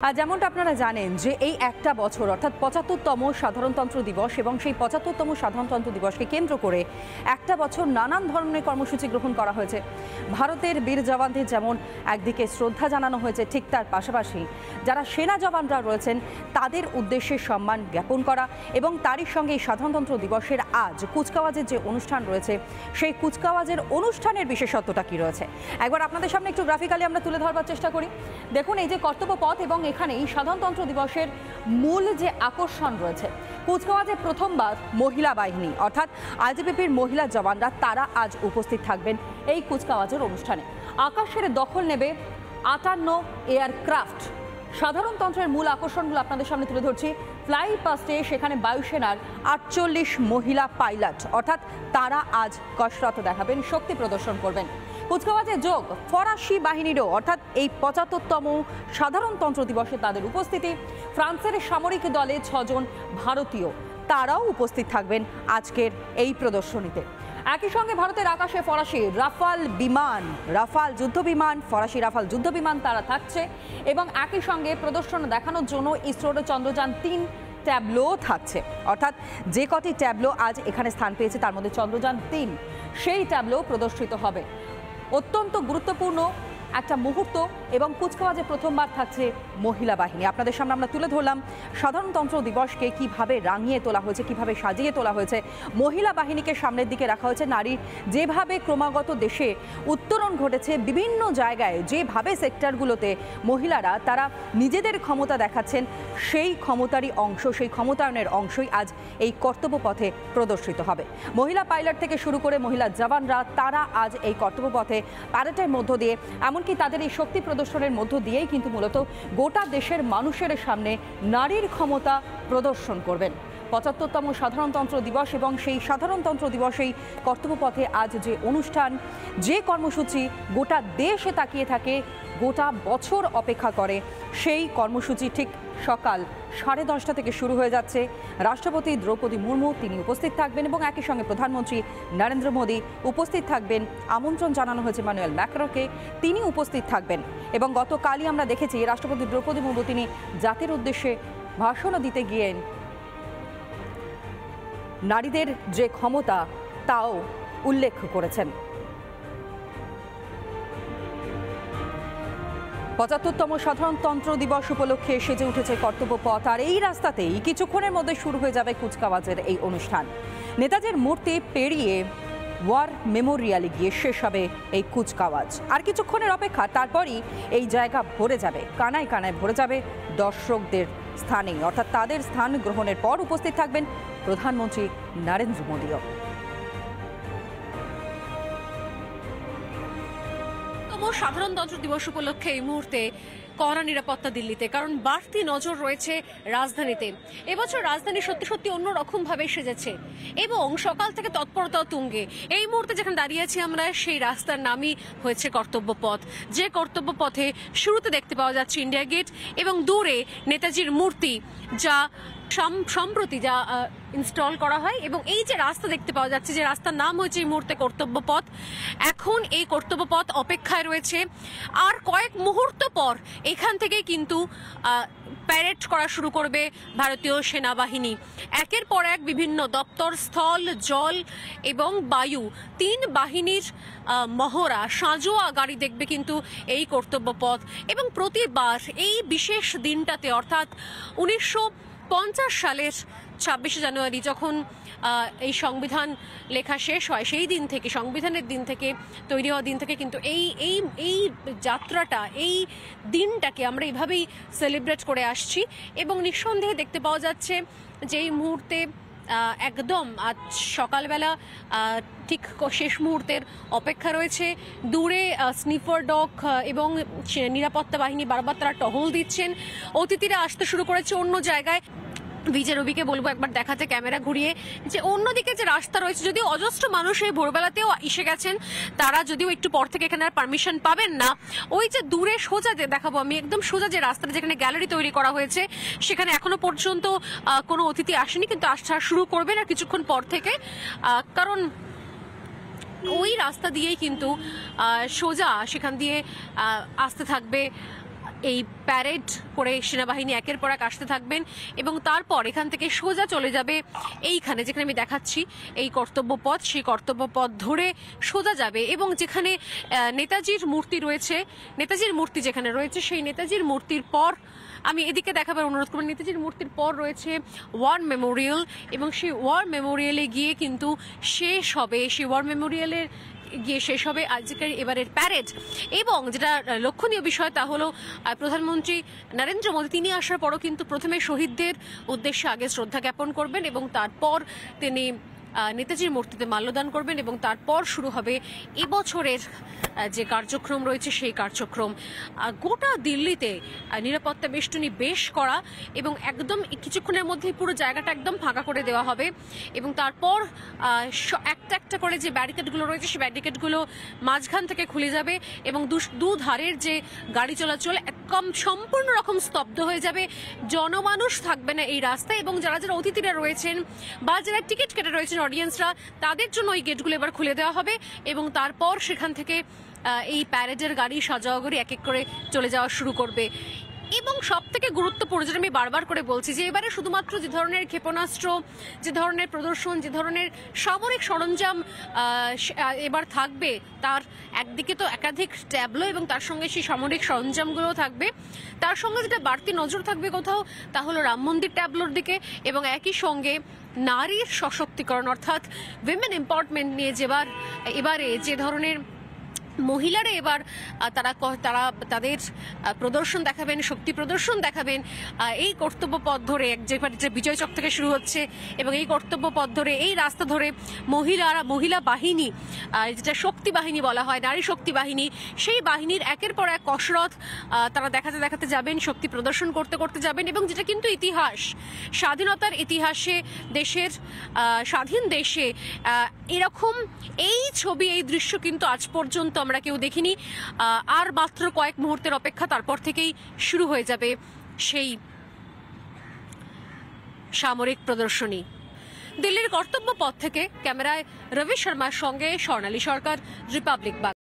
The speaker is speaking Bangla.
যেমনটা আপনারা জানেন যে এই একটা বছর অর্থাৎ ৭৫তম সাধারণতন্ত্র দিবস এবং সেই ৭৫তম সাধারণতন্ত্র দিবসকে কেন্দ্র করে একটা বছর নানান ধরনের কর্মসূচি গ্রহণ করা হয়েছে। ভারতের বীর জওয়ানদের যেমন একদিকে শ্রদ্ধা জানানো হয়েছে, ঠিক তার পাশাপাশি যারা সেনা জওয়ানরা রয়েছেন তাদের উদ্দেশ্যে সম্মান জ্ঞাপন করা এবং তারই সঙ্গে এই সাধারণতন্ত্র দিবসের আজ কুচকাওয়াজের যে অনুষ্ঠান রয়েছে সেই কুচকাওয়াজের অনুষ্ঠানের বিশেষত্বটা কি রয়েছে একবার আপনাদের সামনে একটু গ্রাফিক্যালি আমরা তুলে ধরবার চেষ্টা করি। দেখুন এই যে কর্তব্য পথ এবং এখানেই সাধারণতন্ত্র দিবসের মূল যে আকর্ষণ রয়েছে, কুচকাওয়াজে প্রথমবার মহিলা বাহিনী অর্থাৎ আইটিবিপির মহিলা জওয়ানরা তারা আজ উপস্থিত থাকবেন এই কুচকাওয়াজের অনুষ্ঠানে। আকাশের দখল নেবে ৫৮ এয়ারক্রাফট। সাধারণতন্ত্রের মূল আকর্ষণগুলো আপনাদের সামনে তুলে ধরছি। ফ্লাই পাস্টে সেখানে বায়ুসেনার ৪৮ মহিলা পাইলট অর্থাৎ তারা আজ কসরত দেখাবেন, শক্তি প্রদর্শন করবেন। কুচকাওয়াজে যোগ ফরাসি বাহিনীরও অর্থাৎ এই ৭৫তম সাধারণতন্ত্র দিবসে তাদের উপস্থিতি। ফ্রান্সের সামরিক দলে ৬ জন ভারতীয় তারাও উপস্থিত থাকবেন আজকের এই প্রদর্শনীতে। একই সঙ্গে ভারতের আকাশে ফরাসি রাফাল যুদ্ধবিমান ফরাসি রাফাল যুদ্ধবিমান তারা থাকছে এবং একই সঙ্গে প্রদর্শন দেখানোর জন্য ইসরোর চন্দ্রযান ৩ ট্যাবলো থাকছে। অর্থাৎ যে কটি ট্যাবলো আজ এখানে স্থান পেয়েছে তার মধ্যে চন্দ্রযান ৩ সেই ট্যাবলো প্রদর্শিত হবে। অত্যন্ত গুরুত্বপূর্ণ একটা মুহূর্ত এবং কুচকাওয়াজে প্রথমবার থাকছে মহিলা বাহিনী। আপনাদের সামনে আমরা তুলে ধরলাম সাধারণতন্ত্র দিবসকে কিভাবে রাঙিয়ে তোলা হয়েছে, কিভাবে সাজিয়ে তোলা হয়েছে। মহিলা বাহিনীকে সামনের দিকে রাখা হয়েছে। নারীর যেভাবে ক্রমাগত দেশে উত্তরণ ঘটেছে, বিভিন্ন জায়গায় যেভাবে সেক্টরগুলোতে মহিলারা তারা নিজেদের ক্ষমতা দেখাচ্ছেন, সেই ক্ষমতারই অংশ, সেই ক্ষমতায়নের অংশই আজ এই কর্তব্য পথে প্রদর্শিত হবে। মহিলা পাইলট থেকে শুরু করে মহিলা জওয়ানরা তারা আজ এই কর্তব্য পথে প্যারেডের মধ্য দিয়ে এমনকি তাদের এই শক্তি প্রদর্শনের মধ্য দিয়েই কিন্তু মূলত গোটা দেশের মানুষের সামনে নারীর ক্ষমতা প্রদর্শন করবেন। ৭৫তম সাধারণতন্ত্র দিবস এবং সেই সাধারণতন্ত্র দিবসেই কর্তব্যপথে আজ যে অনুষ্ঠান, যে কর্মসূচি গোটা দেশে তাকিয়ে থাকে, গোটা বছর অপেক্ষা করে, সেই কর্মসূচি ঠিক সকাল 10:30 থেকে শুরু হয়ে যাচ্ছে। রাষ্ট্রপতি দ্রৌপদী মুর্মু তিনি উপস্থিত থাকবেন এবং একই সঙ্গে প্রধানমন্ত্রী নরেন্দ্র মোদী উপস্থিত থাকবেন। আমন্ত্রণ জানানো হয়েছে ম্যানুয়েল ম্যাক্রোকে, তিনি উপস্থিত থাকবেন এবং গতকালই আমরা দেখেছি রাষ্ট্রপতি দ্রৌপদী মুর্মু তিনি জাতির উদ্দেশ্যে ভাষণও দিতে গিয়ে নারীদের যে ক্ষমতা তাও উল্লেখ করেছেন। ৭৫তম সাধারণতন্ত্র দিবস উপলক্ষে সেজে উঠেছে কর্তব্য পথ আর এই রাস্তাতেই কিছুক্ষণের মধ্যে শুরু হয়ে যাবে কুচকাওয়াজের এই অনুষ্ঠান। নেতাজির মূর্তি পেরিয়ে ওয়ার মেমোরিয়ালে গিয়ে শেষ হবে এই কুচকাওয়াজ। আর কিছুক্ষণের অপেক্ষা, তারপরই এই জায়গা ভরে যাবে, কানায় কানায় ভরে যাবে দর্শকদের স্থানে, অর্থাৎ তাদের স্থান গ্রহণের পর উপস্থিত থাকবেন প্রধানমন্ত্রী নরেন্দ্র মোদীও। সাধারণতন্ত্র দিবস উপলক্ষে এই মুহূর্তে কড়া নিরাপত্তা দিল্লিতে, কারণ বাড়তি নজর রয়েছে রাজধানীতে। এবছর রাজধানী সত্যি সত্যি অন্যরকম ভাবে সেজেছে এবং সকাল থেকে তৎপরতা তুঙ্গে। এই মুহূর্তে যেখানে দাঁড়িয়ে আছি আমরা, সেই রাস্তার নামই হয়েছে কর্তব্য পথ। যে কর্তব্য পথে শুরুতে দেখতে পাওয়া যাচ্ছে ইন্ডিয়া গেট এবং দূরে নেতাজির মূর্তি, যা সম্প্রতি যা ইনস্টল করা হয়, এবং এই যে রাস্তা দেখতে পাওয়া যাচ্ছে, যে রাস্তার নাম হয়েছে এই মুহূর্তে কর্তব্য পথ। এখন এই কর্তব্য পথ অপেক্ষায় রয়েছে। আর কয়েক মুহূর্ত পর এখান থেকে কিন্তু প্যারেড করা শুরু করবে ভারতীয় সেনাবাহিনী। একের পর এক বিভিন্ন দপ্তর, স্থল, জল এবং বায়ু, 3 বাহিনীর মহড়া, সাঁজোয়া গাড়ি দেখবে কিন্তু এই কর্তব্য পথ। এবং প্রতিবার এই বিশেষ দিনটাতে অর্থাৎ 1950 সালের 26শে জানুয়ারি যখন এই সংবিধান লেখা শেষ হয়, সেই দিন থেকে, সংবিধানের দিন থেকে, তৈরি হওয়া দিন থেকে কিন্তু এই যাত্রাটা, এই দিনটাকে আমরা এইভাবেই সেলিব্রেট করে আসছি। এবং নিঃসন্দেহে দেখতে পাওয়া যাচ্ছে যে এই মুহূর্তে একদম আজ সকালবেলা ঠিক শেষ মুহূর্তের অপেক্ষা রয়েছে। দূরে স্নিফার ডগ এবং নিরাপত্তা বাহিনী বারবার তারা টহল দিচ্ছেন। অতিথিরা আসতে শুরু করেছে অন্য জায়গায়। বিজে রবিকে বলবো একবার দেখাতে ক্যামেরা ঘুরিয়ে, যে অন্যদিকে যে রাস্তা রয়েছে, যদিও অজস্র মানুষ এই ভোরবেলাতেও এসে গেছেন, তারা যদিও একটু পর থেকে এখানে আর পারমিশন পাবেন না। ওই যে দূরে সোজা যে দেখাবো আমি, একদম সোজা যে রাস্তাটা যেখানে গ্যালারি তৈরি করা হয়েছে, সেখানে এখনো পর্যন্ত কোনো অতিথি আসেনি, কিন্তু আসা শুরু করবেন আর কিছুক্ষণ পর থেকে। কারণ ওই রাস্তা দিয়েই কিন্তু সোজা সেখান দিয়ে আসতে থাকবে এই প্যারেড করে সেনাবাহিনী একের পর এক আসতে থাকবেন এবং তারপর এখান থেকে সোজা চলে যাবে এইখানে, যেখানে আমি দেখাচ্ছি এই কর্তব্য পথ, সেই কর্তব্য পথ ধরে সোজা যাবে এবং যেখানে নেতাজির মূর্তি রয়েছে, নেতাজির মূর্তি যেখানে রয়েছে সেই নেতাজির মূর্তির পর আমি এদিকে দেখাবার অনুরোধ করব। নেতাজির মূর্তির পর রয়েছে ওয়ার মেমোরিয়াল এবং সেই ওয়ার মেমোরিয়ালে গিয়ে কিন্তু শেষ হবে, সেই ওয়ার মেমোরিয়ালের গিয়ে শেষ হবে আজকের এবারের প্যারেড। এবং যেটা লক্ষণীয় বিষয় তা হলো প্রধানমন্ত্রী নরেন্দ্র মোদী তিনি আসার পরও কিন্তু প্রথমে শহীদদের উদ্দেশ্যে আগে শ্রদ্ধা জ্ঞাপন করবেন এবং তারপর তিনি নেতাজির মূর্তিতে মাল্যদান করবেন এবং তারপর শুরু হবে এবছরের যে কার্যক্রম রয়েছে সেই কার্যক্রম। গোটা দিল্লিতে নিরাপত্তা বেষ্টনী বেশ করা এবং একদম কিছুক্ষণের মধ্যেই পুরো জায়গাটা একদম ফাঁকা করে দেওয়া হবে এবং তারপর একটা একটা করে যে ব্যারিকেডগুলো রয়েছে সেই ব্যারিকেডগুলো মাঝখান থেকে খুলে যাবে এবং দু ধারের যে গাড়ি চলাচল একদম সম্পূর্ণ রকম স্তব্ধ হয়ে যাবে, জনমানুষ থাকবে না এই রাস্তায় এবং যারা যারা অতিথিরা রয়েছেন বা যারা টিকিট কেটে রয়েছেন অডিয়েন্সরা তাদের জন্য এই গেটগুলো এবার খুলে দেওয়া হবে এবং তারপর সেখান থেকে এই প্যারেডের গাড়ি সাজাওয়া গাড়ি এক এক করে চলে যাওয়া শুরু করবে। এবং সব থেকে গুরুত্বপূর্ণ যেটা আমি বারবার করে বলছি যে এবারে শুধুমাত্র যে ধরনের ক্ষেপণাস্ত্র, যে ধরনের প্রদর্শন, যে ধরনের সামরিক সরঞ্জাম এবার থাকবে তার একদিকে তো একাধিক ট্যাবলো এবং তার সঙ্গে সেই সামরিক সরঞ্জামগুলোও থাকবে, তার সঙ্গে যেটা বাড়তি নজর থাকবে কোথাও তা হলো রাম মন্দির ট্যাবলোর দিকে এবং একই সঙ্গে নারীর সশক্তিকরণ অর্থাৎ উইমেন এম্পাওয়ারমেন্ট নিয়ে এবারে যে ধরনের মহিলারা এবার তারা তাদের প্রদর্শন দেখাবেন, শক্তি প্রদর্শন দেখাবেন এই কর্তব্য পথ ধরে যে বিজয় চক থেকে শুরু হচ্ছে এবং এই কর্তব্য পথ ধরে এই রাস্তা ধরে মহিলা বাহিনী, যেটা শক্তি বাহিনী বলা হয়, নারী শক্তি বাহিনী, সেই বাহিনীর একের পর এক কসরত তারা দেখাতে যাবেন, শক্তি প্রদর্শন করতে যাবেন এবং যেটা কিন্তু ইতিহাস, স্বাধীনতার ইতিহাসে দেশের স্বাধীন দেশে এরকম এই ছবি, এই দৃশ্য কিন্তু আজ পর্যন্ত আমরা কেউ দেখিনি। আর মাত্র কয়েক মুহূর্তের অপেক্ষা, তারপর থেকেই শুরু হয়ে যাবে সেই সামরিক প্রদর্শনী। দিল্লির কর্তব্য পথ থেকে ক্যামেরায় রবি শর্মার সঙ্গে স্বর্ণালী সরকার, রিপাবলিক বাংলা।